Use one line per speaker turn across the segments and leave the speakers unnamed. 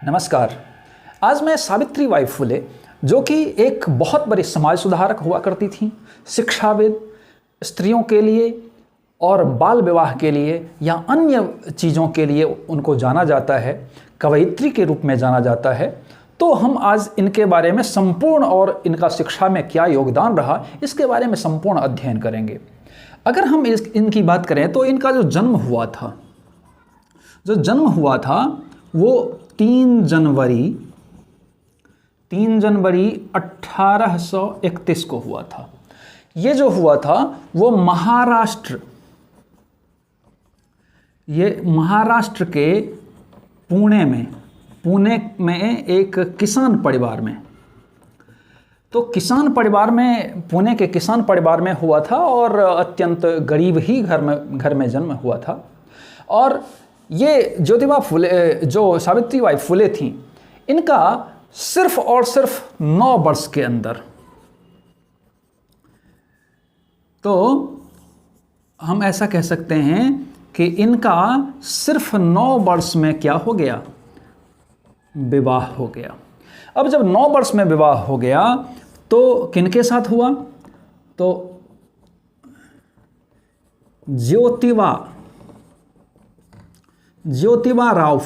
नमस्कार। आज मैं सावित्री बाई फुले, जो कि एक बहुत बड़ी समाज सुधारक हुआ करती थी, शिक्षाविद, स्त्रियों के लिए और बाल विवाह के लिए या अन्य चीज़ों के लिए उनको जाना जाता है, कवयित्री के रूप में जाना जाता है। तो हम आज इनके बारे में संपूर्ण और इनका शिक्षा में क्या योगदान रहा, इसके बारे में संपूर्ण अध्ययन करेंगे। अगर हम इनकी बात करें तो इनका जो जन्म हुआ था वो 3 जनवरी 1831 को हुआ था। ये जो हुआ था वो महाराष्ट्र के पुणे में एक किसान परिवार में, तो किसान परिवार में, पुणे के किसान परिवार में हुआ था और अत्यंत गरीब ही घर में जन्म हुआ था। और ये ज्योतिबा फुले, जो सावित्री बाई फुले थी, इनका सिर्फ और सिर्फ 9 वर्ष के अंदर, तो हम ऐसा कह सकते हैं कि इनका सिर्फ 9 वर्ष में क्या हो गया, विवाह हो गया। अब जब 9 वर्ष में विवाह हो गया तो किनके साथ हुआ, तो ज्योतिबा राव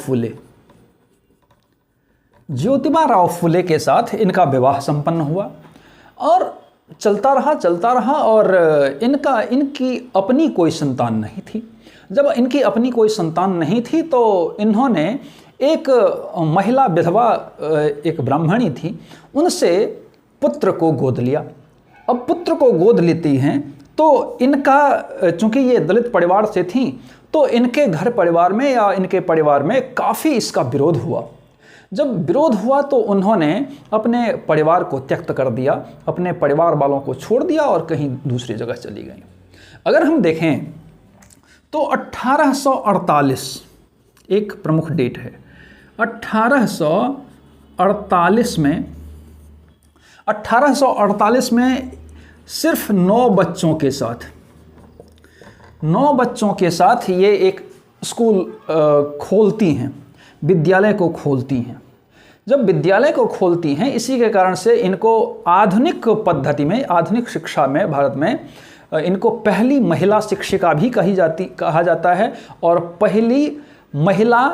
फुले के साथ इनका विवाह संपन्न हुआ और चलता रहा और इनकी अपनी कोई संतान नहीं थी। जब इनकी अपनी कोई संतान नहीं थी तो इन्होंने एक महिला विधवा, एक ब्राह्मणी थी, उनसे पुत्र को गोद लिया। अब पुत्र को गोद लेती हैं तो इनका, चूंकि ये दलित परिवार से थी, तो इनके घर परिवार में या इनके परिवार में काफ़ी इसका विरोध हुआ। जब विरोध हुआ तो उन्होंने अपने परिवार को त्यक्त कर दिया, अपने परिवार वालों को छोड़ दिया और कहीं दूसरी जगह चली गई। अगर हम देखें तो 1848 एक प्रमुख डेट है। 1848 में सिर्फ 9 बच्चों के साथ ये एक स्कूल खोलती हैं, विद्यालय को खोलती हैं। जब विद्यालय को खोलती हैं, इसी के कारण से इनको आधुनिक पद्धति में, आधुनिक शिक्षा में भारत में इनको पहली महिला शिक्षिका भी कहा जाता है और पहली महिला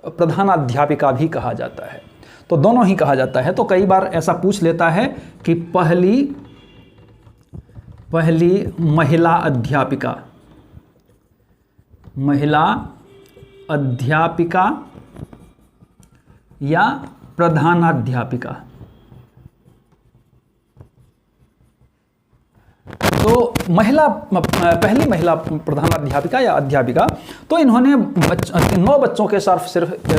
प्रधानाध्यापिका भी कहा जाता है। तो दोनों ही कहा जाता है। तो कई बार ऐसा पूछ लेता है कि पहली महिला अध्यापिका या प्रधानाध्यापिका। तो पहली महिला प्रधानाध्यापिका या अध्यापिका। तो इन्होंने 9 बच्चों के साथ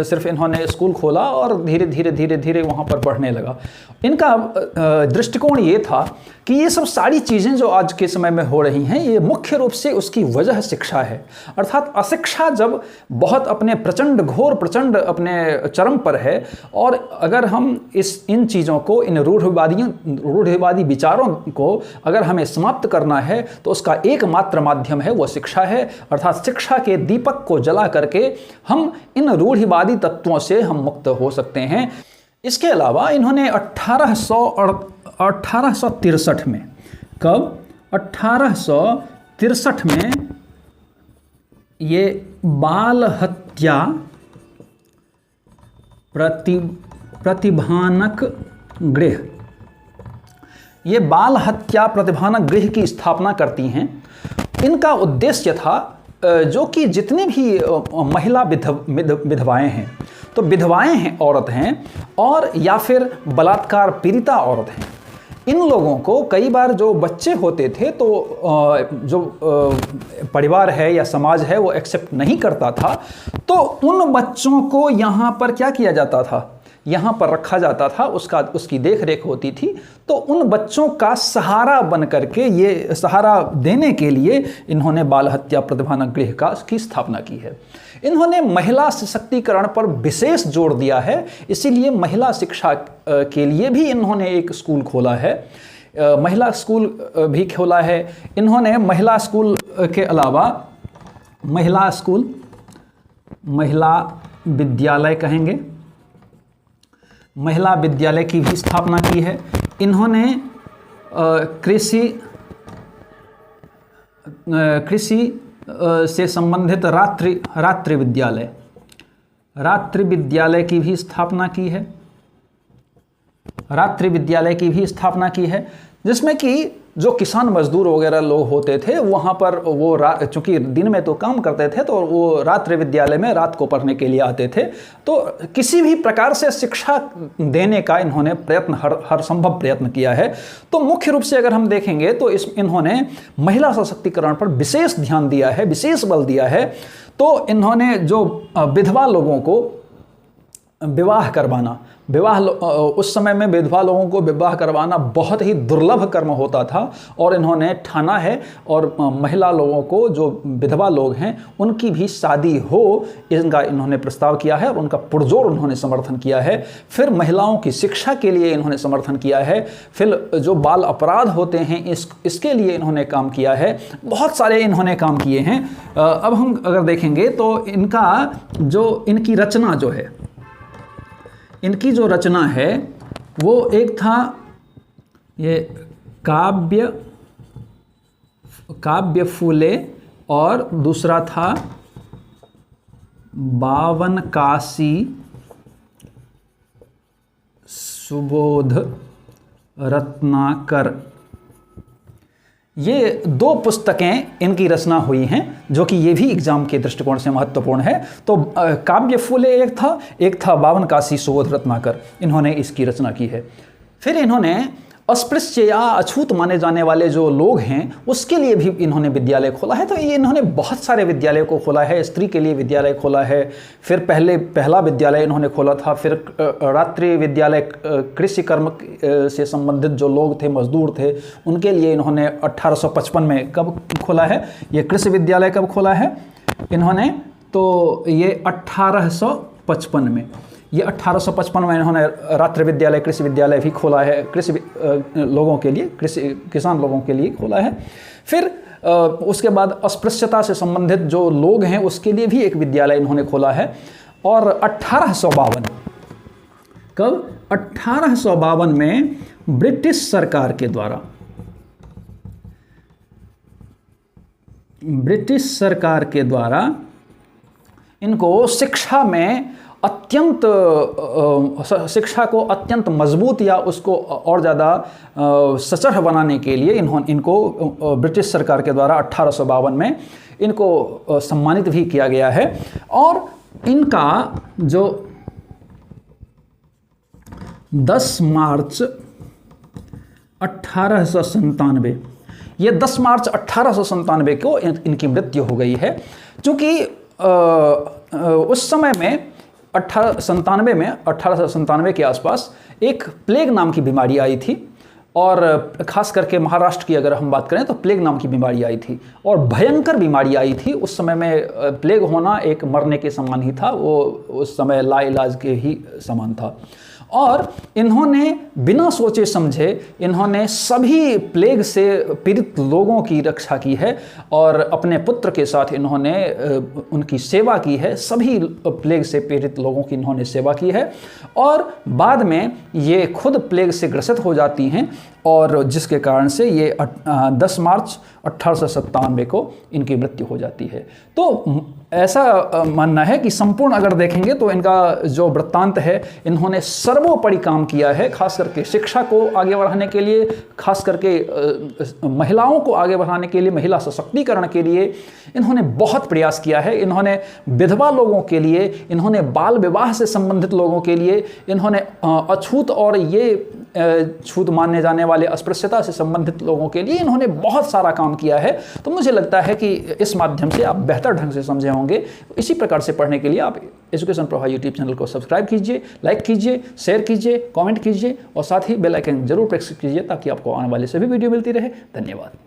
सिर्फ इन्होंने स्कूल खोला और धीरे धीरे वहाँ पर बढ़ने लगा। इनका दृष्टिकोण ये था कि ये सब सारी चीज़ें जो आज के समय में हो रही हैं, ये मुख्य रूप से उसकी वजह शिक्षा है। अर्थात अशिक्षा जब बहुत अपने प्रचंड अपने चरम पर है, और अगर हम इन चीज़ों को, इन रूढ़िवादी विचारों को अगर हमें समाप्त करना है तो उसका एकमात्र माध्यम है वो शिक्षा है। अर्थात शिक्षा के दीपक को जला करके हम इन रूढ़िवादी तत्वों से हम मुक्त हो सकते हैं। इसके अलावा इन्होंने 1863 में, कब, 1863 में ये बाल हत्या प्रतिभानक गृह, ये बाल हत्या प्रतिभानक गृह की स्थापना करती हैं। इनका उद्देश्य था जो कि जितनी भी महिला विधवाएं हैं, तो विधवाएं हैं, औरत हैं, और या फिर बलात्कार पीड़िता औरत हैं, इन लोगों को कई बार जो बच्चे होते थे तो जो परिवार है या समाज है वो एक्सेप्ट नहीं करता था। तो उन बच्चों को यहाँ पर क्या किया जाता था, यहाँ पर रखा जाता था, उसकी देख रेख होती थी। तो उन बच्चों का सहारा बन करके, ये सहारा देने के लिए इन्होंने बाल हत्या प्रतिभानक गृह की स्थापना की है। इन्होंने महिला सशक्तिकरण पर विशेष जोर दिया है, इसीलिए महिला शिक्षा के लिए भी इन्होंने एक स्कूल खोला है, महिला स्कूल भी खोला है। इन्होंने महिला स्कूल के अलावा महिला विद्यालय कहेंगे, महिला विद्यालय की भी स्थापना की है। इन्होंने कृषि से संबंधित रात्रि विद्यालय की भी स्थापना की है। रात्रि विद्यालय की भी स्थापना की है, जिसमें कि जो किसान मजदूर वगैरह लोग होते थे वहाँ पर वो चूँकि दिन में तो काम करते थे तो वो रात्रि विद्यालय में रात को पढ़ने के लिए आते थे। तो किसी भी प्रकार से शिक्षा देने का इन्होंने हर संभव प्रयत्न किया है। तो मुख्य रूप से अगर हम देखेंगे तो इन्होंने महिला सशक्तिकरण पर विशेष ध्यान दिया है, विशेष बल दिया है। तो इन्होंने जो विधवा लोगों को विवाह करवाना, उस समय में विधवा लोगों को विवाह करवाना बहुत ही दुर्लभ कर्म होता था, और इन्होंने ठाना है और महिला लोगों को, जो विधवा लोग हैं, उनकी भी शादी हो, इनका इन्होंने प्रस्ताव किया है और उनका पुरजोर उन्होंने समर्थन किया है। फिर महिलाओं की शिक्षा के लिए इन्होंने समर्थन किया है। फिर जो बाल अपराध होते हैं इसके लिए इन्होंने काम किया है। बहुत सारे इन्होंने काम किए हैं। अब हम अगर देखेंगे तो इनकी रचना जो है, इनकी जो रचना है वो एक था ये काव्य फूले, और दूसरा था 52 काशी सुबोध रत्नाकर। ये 2 पुस्तकें इनकी रचना हुई हैं, जो कि ये भी एग्जाम के दृष्टिकोण से महत्वपूर्ण है। तो काव्य फूले एक था 52 काशी सुबोध रत्नाकर, इन्होंने इसकी रचना की है। फिर इन्होंने अस्पृश्य या अछूत माने जाने वाले जो लोग हैं उसके लिए भी इन्होंने विद्यालय खोला है। तो ये इन्होंने बहुत सारे विद्यालयों को खोला है। स्त्री के लिए विद्यालय खोला है, फिर पहला विद्यालय इन्होंने खोला था, फिर रात्रि विद्यालय कृषि कर्म से संबंधित जो लोग थे, मजदूर थे, उनके लिए इन्होंने 1855 में कब खोला है, ये कृषि विद्यालय कब खोला है इन्होंने, तो ये 1855 में, ये 1855 में इन्होंने रात्रि विद्यालय कृषि विद्यालय भी खोला है, कृषि लोगों के लिए, किसान लोगों के लिए खोला है। फिर उसके बाद अस्पृश्यता से संबंधित जो लोग हैं उसके लिए भी एक विद्यालय इन्होंने खोला है। और 1852 कब, 1852 में ब्रिटिश सरकार के द्वारा इनको शिक्षा को अत्यंत मजबूत या उसको और ज़्यादा सचर बनाने के लिए इनको ब्रिटिश सरकार के द्वारा 1852 में इनको सम्मानित भी किया गया है। और इनका जो 10 मार्च 1897, ये 10 मार्च 1897 को इनकी मृत्यु हो गई है। चूँकि उस समय में 1897 के आसपास एक प्लेग नाम की बीमारी आई थी, और ख़ास करके महाराष्ट्र की अगर हम बात करें तो प्लेग नाम की बीमारी आई थी, और भयंकर बीमारी आई थी। उस समय में प्लेग होना एक मरने के समान ही था, वो उस समय लाइलाज के ही समान था। और इन्होंने बिना सोचे समझे इन्होंने सभी प्लेग से पीड़ित लोगों की रक्षा की है, और अपने पुत्र के साथ इन्होंने उनकी सेवा की है। सभी प्लेग से पीड़ित लोगों की इन्होंने सेवा की है, और बाद में ये खुद प्लेग से ग्रसित हो जाती हैं, और जिसके कारण से ये 10 मार्च 1897 को इनकी मृत्यु हो जाती है। तो ऐसा मानना है कि संपूर्ण अगर देखेंगे तो इनका जो वृत्तांत है, इन्होंने सर्वोपरि काम किया है, खास करके शिक्षा को आगे बढ़ाने के लिए, खास करके महिलाओं को आगे बढ़ाने के लिए, महिला सशक्तिकरण के लिए इन्होंने बहुत प्रयास किया है। इन्होंने विधवा लोगों के लिए, इन्होंने बाल विवाह से संबंधित लोगों के लिए, इन्होंने अछूत और ये छूत मानने जाने वाले अस्पृश्यता से संबंधित लोगों के लिए इन्होंने बहुत सारा काम किया है। तो मुझे लगता है कि इस माध्यम से आप बेहतर ढंग से समझे होंगे। इसी प्रकार से पढ़ने के लिए आप एजुकेशन प्रवाह यूट्यूब चैनल को सब्सक्राइब कीजिए, लाइक कीजिए, शेयर कीजिए, कमेंट कीजिए, और साथ ही बेल आइकन जरूर प्रेस कीजिए ताकि आपको आने वाले सभी वीडियो मिलती रहे। धन्यवाद।